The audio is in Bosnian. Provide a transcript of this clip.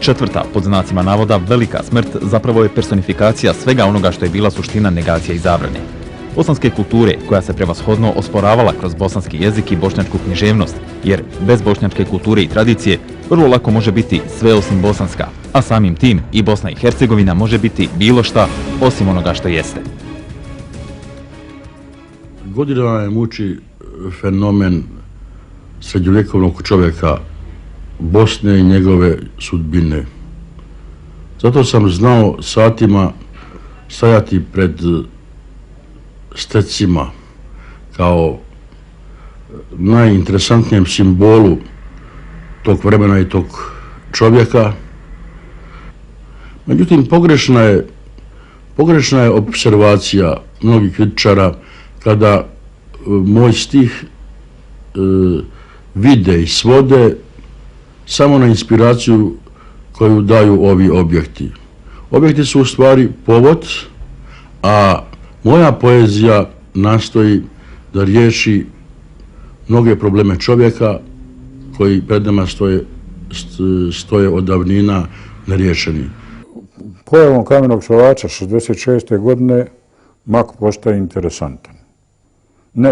Četvrta, pod znacima navoda, velika smrt zapravo je personifikacija svega onoga što je bila suština negacije i zabrane. Bosanske kulture, koja se prevashodno osporavala kroz bosanski jezik i bošnjačku književnost, jer bez bošnjačke kulture i tradicije vrlo lako može biti sve osim bosanska, a samim tim i Bosna i Hercegovina može biti bilo šta osim onoga što jeste. Godinama je muči fenomen srednjovjekovnog čovjeka Bosne i njegove sudbine. Zato sam znao satima stajati pred stecima kao najinteresantnijem simbolu tog vremena i tog čovjeka. Međutim, pogrešna je observacija mnogih kritičara kada moj stih vide i svode samo na inspiraciju koju daju ovi objekti. Objekti su u stvari povod, a moja poezija nastoji da riješi mnoge probleme čovjeka koji pred nama stoje od davnina neriješeni. Pojavom Kamenog Šovača 66. godine Mako postaje interesantan. Ne